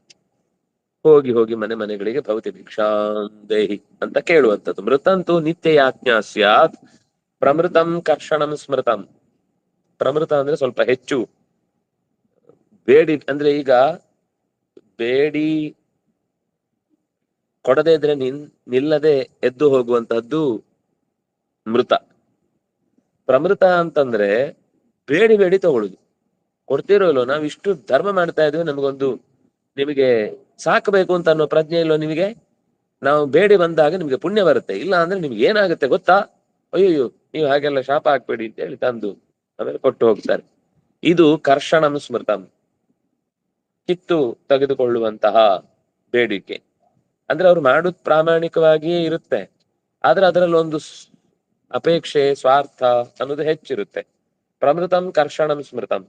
ಹೋಗಿ ಹೋಗಿ ಮನೆಗಳಿಗೆ ಭವತಿ ಭಿಕ್ಷಾಂ ದೇಹಿ ಅಂತ ಕೇಳುವಂಥದ್ದು. ಮೃತಂತು ನಿತ್ಯ ಯಾಜ್ಞ ಸ್ಯಾತ್ ಪ್ರಮೃತಂ ಕರ್ಷಣಂ ಸ್ಮೃತಂ. ಪ್ರಮೃತ ಅಂದ್ರೆ ಸ್ವಲ್ಪ ಹೆಚ್ಚು ಬೇಡಿ, ಅಂದ್ರೆ ಈಗ ಬೇಡಿ ಕೊಡದೇ ಇದ್ರೆ ನಿಲ್ಲದೆ ಎದ್ದು ಹೋಗುವಂತಹದ್ದು ಮೃತ. ಪ್ರಮೃತ ಅಂತಂದ್ರೆ ಬೇಡಿ ಬೇಡಿ ತಗೊಳುದು. ಕೊಡ್ತಿರೋ ಇಲ್ಲೋ, ನಾವ್ ಇಷ್ಟು ಧರ್ಮ ಮಾಡ್ತಾ ಇದ್ವಿ, ನಮಗೊಂದು ನಿಮಗೆ ಸಾಕಬೇಕು ಅಂತ ಅನ್ನೋ ಪ್ರಜ್ಞೆ ಇಲ್ಲೋ ನಿಮಗೆ? ನಾವು ಬೇಡಿ ಬಂದಾಗ ನಿಮ್ಗೆ ಪುಣ್ಯ ಬರುತ್ತೆ, ಇಲ್ಲ ಅಂದ್ರೆ ನಿಮ್ಗೆ ಏನಾಗುತ್ತೆ ಗೊತ್ತಾ? ಅಯ್ಯೋ, ನೀವು ಹಾಗೆಲ್ಲ ಶಾಪ ಹಾಕ್ಬೇಡಿ ಅಂತ ಹೇಳಿ ತಂದು ಆಮೇಲೆ ಕೊಟ್ಟು ಹೋಗ್ತಾರೆ. ಇದು ಕರ್ಷಣಂ ಸ್ಮೃತಂ, ಕಿತ್ತು ತೆಗೆದುಕೊಳ್ಳುವಂತಹ ಬೇಡಿಕೆ. ಅಂದ್ರೆ ಅವ್ರು ಮಾಡುದು ಪ್ರಾಮಾಣಿಕವಾಗಿಯೇ ಇರುತ್ತೆ, ಆದ್ರೆ ಅದರಲ್ಲಿ ಒಂದು ಅಪೇಕ್ಷೆ, ಸ್ವಾರ್ಥ ಅನ್ನೋದು ಹೆಚ್ಚಿರುತ್ತೆ. ಪ್ರಮೃತಂ ಕರ್ಷಣಂ ಸ್ಮೃತಂ,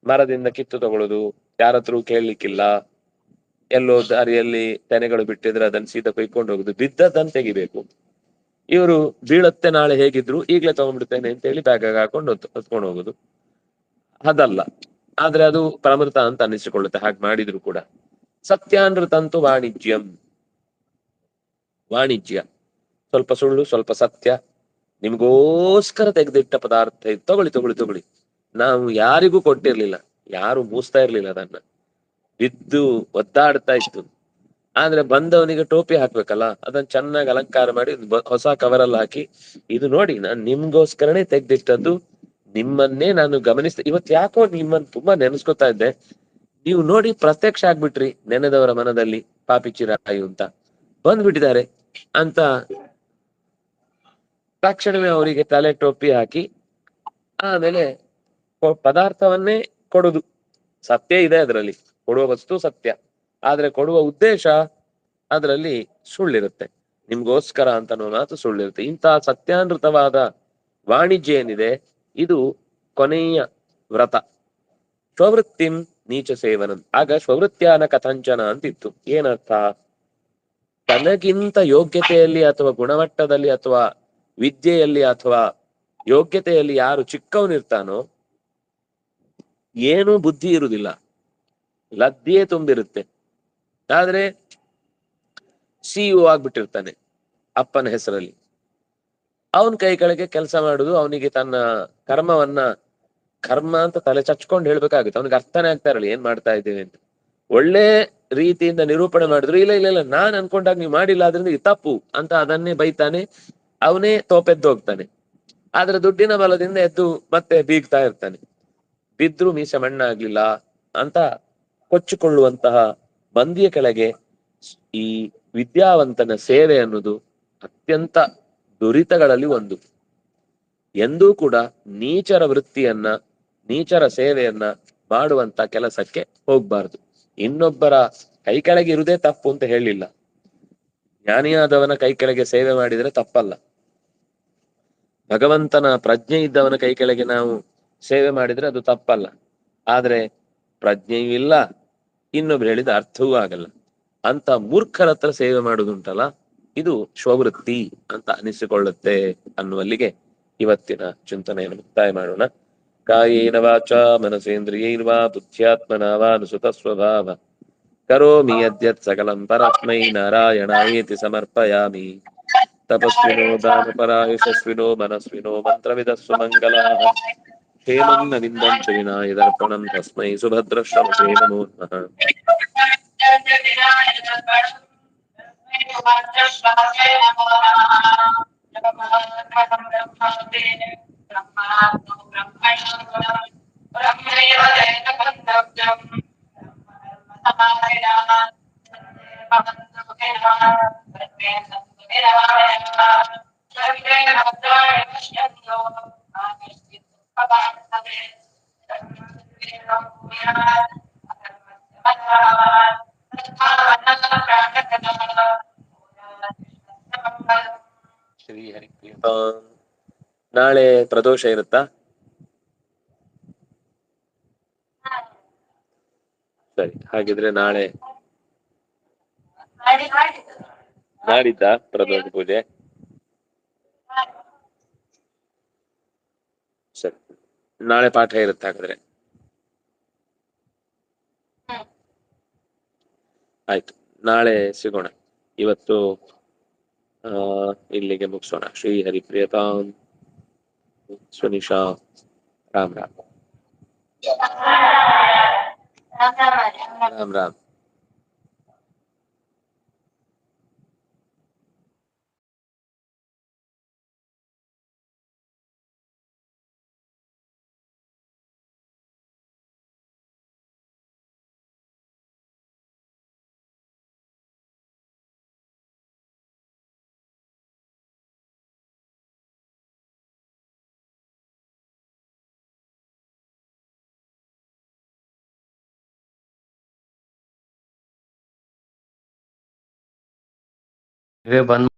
ಮರದಿಂದ ಕಿತ್ತು ತಗೊಳ್ಳೋದು, ಯಾರತ್ರೂ ಕೇಳಲಿಕ್ಕಿಲ್ಲ. ಎಲ್ಲೋ ದಾರಿಯಲ್ಲಿ ತೆನೆಗಳು ಬಿಟ್ಟಿದ್ರೆ ಅದನ್ನ ಸೀದಾ ಕೊಯ್ಕೊಂಡು ಹೋಗುದು, ಬಿದ್ದದ್ದನ್ನು ತೆಗಿಬೇಕು. ಇವರು ಬೀಳತ್ತೆ ನಾಳೆ ಹೇಗಿದ್ರು, ಈಗ್ಲೇ ತಗೊಂಡ್ಬಿಡ್ತೇನೆ ಅಂತ ಹೇಳಿ ಬ್ಯಾಗ್ ಹಾಕೊಂಡು ಹೊತ್ಕೊಂಡು ಹೋಗುದು. ಅದಲ್ಲ, ಆದ್ರೆ ಅದು ಪ್ರಮೃತ ಅಂತ ಅನ್ನಿಸಿಕೊಳ್ಳುತ್ತೆ ಹಾಗೆ ಮಾಡಿದ್ರು ಕೂಡ. ಸತ್ಯಾನೃತಂತು ವಾಣಿಜ್ಯಂ. ವಾಣಿಜ್ಯ, ಸ್ವಲ್ಪ ಸುಳ್ಳು ಸ್ವಲ್ಪ ಸತ್ಯ, ನಿಮ್ಗೋಸ್ಕರ ತೆಗೆದಿಟ್ಟ ಪದಾರ್ಥ ಇದು, ತಗೊಳ್ಳಿ ತಗೊಳ್ಳಿ ತಗೊಳ್ಳಿ. ನಾವು ಯಾರಿಗೂ ಕೊಟ್ಟಿರ್ಲಿಲ್ಲ, ಯಾರು ಮೂಸ್ತಾ ಇರ್ಲಿಲ್ಲ, ಅದನ್ನ ಬಿದ್ದು ಒದ್ದಾಡ್ತಾ ಇತ್ತು. ಆದ್ರೆ ಬಂದವನಿಗೆ ಟೋಪಿ ಹಾಕ್ಬೇಕಲ್ಲ, ಅದನ್ನ ಚೆನ್ನಾಗಿ ಅಲಂಕಾರ ಮಾಡಿ ಹೊಸ ಕವರಲ್ಲಿ ಹಾಕಿ, ಇದು ನೋಡಿ ನಾನ್ ನಿಮ್ಗೋಸ್ಕರನೇ ತೆಗ್ದಿಟ್ಟದ್ದು, ನಿಮ್ಮನ್ನೇ ನಾನು ಗಮನಿಸ್ತೆ, ಇವತ್ತು ಯಾಕೋ ನಿಮ್ಮನ್ನ ತುಂಬಾ ನೆನೆಸ್ಕೊತಾ ಇದ್ದೆ, ನೀವು ನೋಡಿ ಪ್ರತ್ಯಕ್ಷ ಆಗ್ಬಿಟ್ರಿ ನೆನೆದವರ ಮನದಲ್ಲಿ ಪಾಪಿ ಚಿರಾಯು ಅಂತ ಬಂದ್ಬಿಟ್ಟಿದ್ದಾರೆ ಅಂತ ತಕ್ಷಣವೇ ಅವರಿಗೆ ತಲೆ ಟೋಪಿ ಹಾಕಿ ಆಮೇಲೆ ಪದಾರ್ಥವನ್ನೇ ಕೊಡುದು. ಸತ್ಯ ಇದೆ ಅದರಲ್ಲಿ, ಕೊಡುವ ವಸ್ತು ಸತ್ಯ, ಆದ್ರೆ ಕೊಡುವ ಉದ್ದೇಶ ಅದರಲ್ಲಿ ಸುಳ್ಳಿರುತ್ತೆ. ನಿಮ್ಗೋಸ್ಕರ ಅಂತ ಅನ್ನೋ ಮಾತು ಸುಳ್ಳಿರುತ್ತೆ. ಇಂತಹ ಸತ್ಯಾನೃತವಾದ ವಾಣಿಜ್ಯ ಏನಿದೆ, ಇದು ಕೊನೆಯ ವ್ರತ. ಸ್ವವೃತ್ತಿಂ ನೀಚ ಸೇವನಂ. ಆಗ ಸ್ವವೃತ್ಯಾನ ಕಥಂಚನ ಅಂತಿತ್ತು. ಏನರ್ಥ? ತನಗಿಂತ ಯೋಗ್ಯತೆಯಲ್ಲಿ ಅಥವಾ ಗುಣಮಟ್ಟದಲ್ಲಿ ಅಥವಾ ವಿದ್ಯೆಯಲ್ಲಿ ಅಥವಾ ಯೋಗ್ಯತೆಯಲ್ಲಿ ಯಾರು ಚಿಕ್ಕವನಿರ್ತಾನೋ, ಏನೂ ಬುದ್ಧಿ ಇರುವುದಿಲ್ಲ, ಲದ್ದಿಯೇ ತುಂಬಿರುತ್ತೆ, ಆದ್ರೆ ಸಿಇಒ ಆಗ್ಬಿಟ್ಟಿರ್ತಾನೆ ಅಪ್ಪನ ಹೆಸರಲ್ಲಿ, ಅವನ್ ಕೈ ಕೆಳಗೆ ಕೆಲಸ ಮಾಡುದು, ಅವನಿಗೆ ತನ್ನ ಕರ್ಮ ಅಂತ ತಲೆ ಚಚ್ಕೊಂಡು ಹೇಳ್ಬೇಕಾಗುತ್ತೆ. ಅವನಿಗೆ ಅರ್ಥನೇ ಆಗ್ತಾ ಇರಲ್ಲ ಏನ್ ಮಾಡ್ತಾ ಇದ್ದೇವೆ ಅಂತ. ಒಳ್ಳೆ ರೀತಿಯಿಂದ ನಿರೂಪಣೆ ಮಾಡಿದ್ರು, ಇಲ್ಲ ಇಲ್ಲ ಇಲ್ಲ ನಾನ್ ಅನ್ಕೊಂಡಾಗ ನೀವು ಮಾಡಿಲ್ಲ, ಆದ್ರಿಂದ ಇದು ತಪ್ಪು ಅಂತ ಅದನ್ನೇ ಬೈತಾನೆ, ಅವನೇ ತೋಪೆದ್ದು ಹೋಗ್ತಾನೆ. ಆದ್ರೆ ದುಡ್ಡಿನ ಬಲದಿಂದ ಎದ್ದು ಮತ್ತೆ ಬೀಗ್ತಾ ಇರ್ತಾನೆ. ಬಿದ್ರು ಮೀಸೆ ಮಣ್ಣಾಗ್ಲಿಲ್ಲ ಅಂತ ಕೊಚ್ಚಿಕೊಳ್ಳುವಂತಹ ಮಂದಿಯ ಕೆಳಗೆ ಈ ವಿದ್ಯಾವಂತನ ಸೇವೆ ಅನ್ನೋದು ಅತ್ಯಂತ ದುರಿತಗಳಲ್ಲಿ ಒಂದು. ಎಂದೂ ಕೂಡ ನೀಚರ ವೃತ್ತಿಯನ್ನ, ನೀಚರ ಸೇವೆಯನ್ನ ಮಾಡುವಂತ ಕೆಲಸಕ್ಕೆ ಹೋಗ್ಬಾರ್ದು. ಇನ್ನೊಬ್ಬರ ಕೈ ಕೆಳಗೆ ಇರುವುದೇ ತಪ್ಪು ಅಂತ ಹೇಳಿಲ್ಲ. ಜ್ಞಾನಿಯಾದವನ ಕೈ ಕೆಳಗೆ ಸೇವೆ ಮಾಡಿದ್ರೆ ತಪ್ಪಲ್ಲ. ಭಗವಂತನ ಪ್ರಜ್ಞೆ ಇದ್ದವನ ಕೈ ಕೆಳಗೆ ನಾವು ಸೇವೆ ಮಾಡಿದ್ರೆ ಅದು ತಪ್ಪಲ್ಲ. ಆದ್ರೆ ಪ್ರಜ್ಞೆಯೂ ಇಲ್ಲ, ಇನ್ನೊಬ್ರು ಹೇಳಿದ ಅರ್ಥವೂ ಆಗಲ್ಲ. ಅಂತ ಮೂರ್ಖರ ಹತ್ರ ಸೇವೆ ಮಾಡುದುಂಟಲ್ಲ, ಇದು ಸ್ವವೃತ್ತಿ ಅಂತ ಅನಿಸಿಕೊಳ್ಳುತ್ತೆ ಅನ್ನುವಲ್ಲಿಗೆ ಇವತ್ತಿನ ಚಿಂತನೆಯನ್ನು ಮುಕ್ತಾಯ ಮಾಡೋಣ. ಕಾಯೇನ ವಾಚ ಮನಸೇಂದ್ರಿಯೈರ್ವಾ ಬುದ್ಧ್ಯಾತ್ಮನಾ ವಾ ಅನುಸುತ ಸ್ವಭಾವ ಕರೋಮಿ ಯದ್ಯತ್ ಸಕಲಂ ಪರಸ್ಮೈ ನಾರಾಯಣಾಯೇತಿ ಸಮರ್ಪಯಾಮಿ. ತಪಸ್ವಿನೋ ದಾನಪರಾಯಶಸ್ವಿನೋ ಮನಸ್ವಿನೋ ಮಂತ್ರವಿದಸ್ಸು ಮಂಗಲಾಃ ಹೇಮಂ ನ ವಿಂದಂಚ ವಿನಾಯ ದರ್ಪಣಂ ತಸ್ಮೈ ಸುಭದ್ರಶ್ರವಸೇ ನಮೋ ನಮಃ. ಶ್ರೀಹರಿ ನಾಳೆ ಪ್ರದೋಷ ಇರುತ್ತಾ? ಸರಿ, ಹಾಗಿದ್ರೆ ನಾಳೆ ನಾಡಿದ್ದ ಪ್ರದೋಷ ಪೂಜೆ. ಸರಿ, ನಾಳೆ ಪಾಠ ಇರುತ್ತೆ ಹಾಗಾದ್ರೆ. ಆಯ್ತು, ನಾಳೆ ಸಿಗೋಣ. ಇವತ್ತು ಇಲ್ಲಿಗೆ ಮುಗಿಸೋಣ. ಶ್ರೀ ಹರಿಪ್ರಿಯತಾಂ ಸ್ವನಿಶಾ. ರಾಮ್ ರಾಮ್. ರಾಮ್ ರಾಮ್. ಬಂದ್